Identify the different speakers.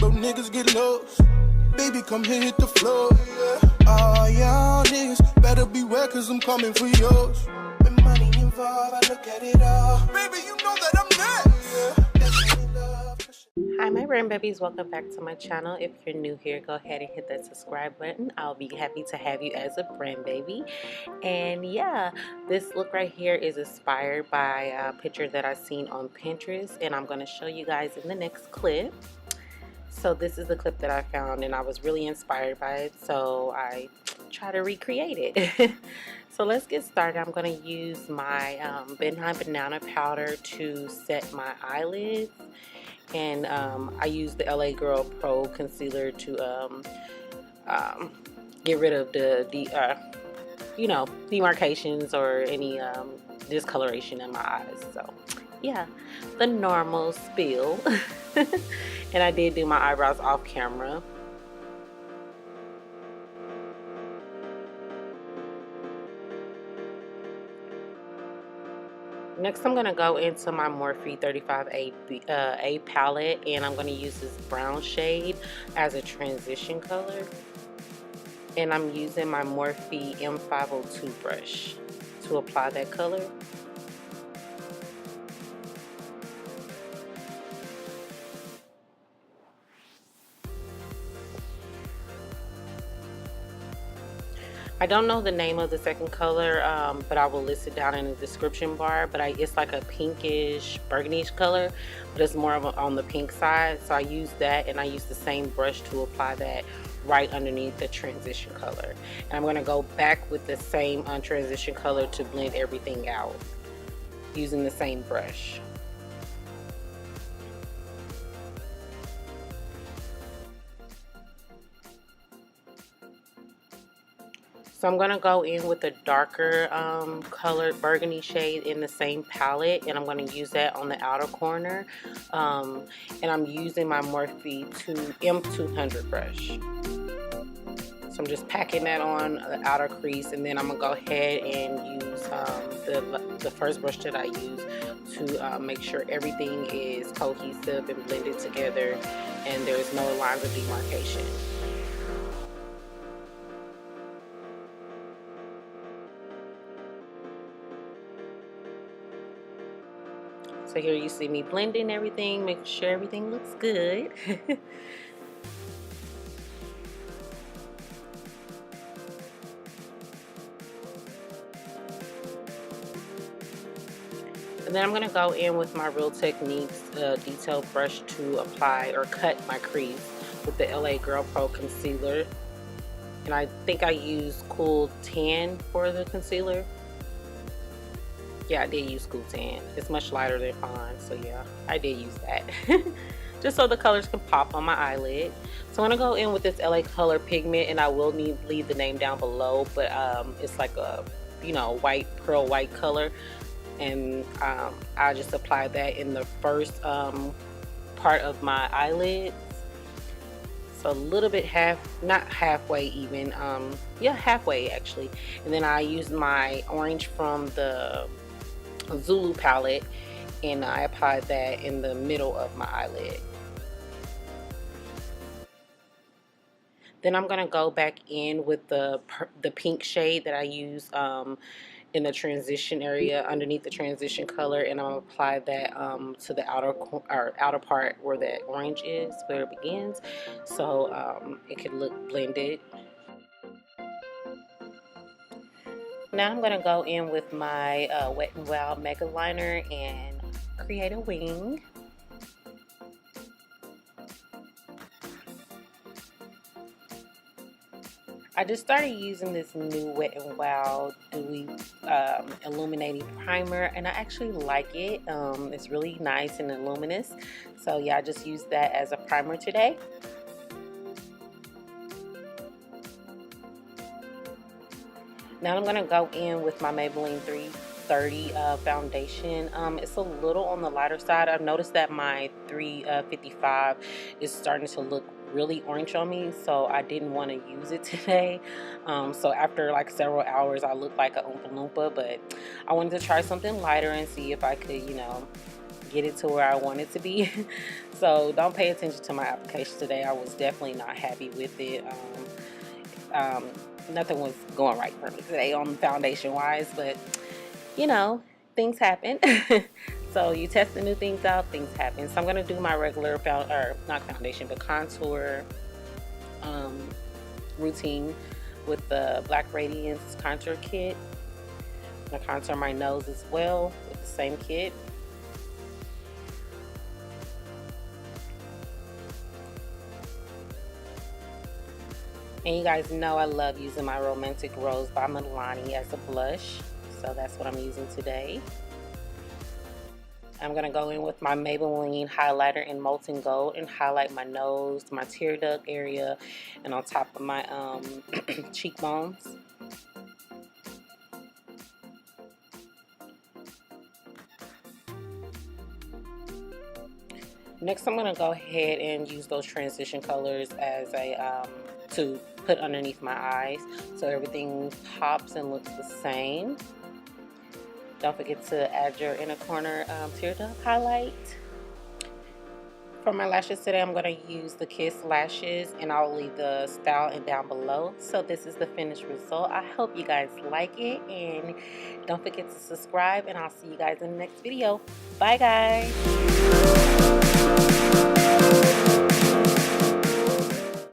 Speaker 1: so niggas get lost. Baby, come here, hit the floor. All y'all niggas better beware, cause I'm coming for yours. When money involved, I look at it all. Baby, you know that I'm next.
Speaker 2: Hi my brand babies, welcome back to my channel. If you're new here, go ahead and hit that subscribe button. I'll be happy to have you as a brand baby. And yeah, this look right here is inspired by a picture that I've seen on Pinterest, and I'm going to show you guys in the next clip. So this is the clip that I found, and I was really inspired by it, so I try to recreate it. So let's get started. I'm going to use my Midnight Banana powder to set my eyelids, and I use the LA Girl Pro concealer to get rid of the demarcations or any discoloration in my eyes. So yeah, the normal spill. And I did do my eyebrows off camera. Next, I'm going to go into my Morphe 35A palette, and I'm going to use this brown shade as a transition color. And I'm using my Morphe M502 brush to apply that color. I don't know the name of the second color, but I will list it down in the description bar. But it's like a pinkish burgundy color, but it's more of on the pink side. So I use that, and I use the same brush to apply that right underneath the transition color. And I'm going to go back with the same transition color to blend everything out using the same brush. So I'm going to go in with a darker colored burgundy shade in the same palette, and I'm going to use that on the outer corner. And I'm using my Morphe M200 brush. So I'm just packing that on the outer crease, and then I'm going to go ahead and use the first brush that I use to make sure everything is cohesive and blended together and there's no lines of demarcation. So here you see me blending everything, making sure everything looks good. And then I'm going to go in with my Real Techniques detail brush to apply or cut my crease with the LA Girl Pro concealer. And I think I used Cool Tan for the concealer. Yeah, I did use Cool Tan. It's much lighter than Fawn, so yeah, I did use that. Just so the colors can pop on my eyelid. So I'm going to go in with this LA Color Pigment, and I will leave the name down below, but it's like a, white, pearl white color. And I just apply that in the first part of my eyelids. So a little bit not halfway even, yeah, halfway actually. And then I use my orange from the Zulu Palette, and I applied that in the middle of my eyelid. Then I'm gonna go back in with the pink shade that I use in the transition area underneath the transition color, and I'll apply that to the outer part where that orange is, where it begins, so it can look blended. Now I'm going to go in with my Wet n Wild Megaliner and create a wing. I just started using this new Wet n Wild Dewy illuminating primer, and I actually like it. It's really nice and luminous. So yeah, I just used that as a primer today. Now I'm going to go in with my Maybelline 330 foundation. It's a little on the lighter side. I've noticed that my 355 is starting to look really orange on me, so I didn't want to use it today. So after like several hours I look like a Oompa Loompa, but I wanted to try something lighter and see if I could, get it to where I want it to be. So don't pay attention to my application today. I was definitely not happy with it. Nothing was going right for me today on foundation wise, but you know, things happen. So you test the new things out, things happen. So I'm gonna do my regular not foundation, but contour routine with the Black Radiance Contour kit. I'm gonna contour my nose as well with the same kit. And you guys know I love using my Romantic Rose by Malini as a blush. So that's what I'm using today. I'm going to go in with my Maybelline highlighter in Molten Gold and highlight my nose, my tear duct area, and on top of my cheekbones. Next, I'm going to go ahead and use those transition colors as a to put underneath my eyes so everything pops and looks the same. Don't forget to add your inner corner tear duct highlight. For my lashes today, I'm going to use the Kiss lashes, and I'll leave the style down below. So this is the finished result. I hope you guys like it, and don't forget to subscribe, and I'll see you guys in the next video. Bye guys.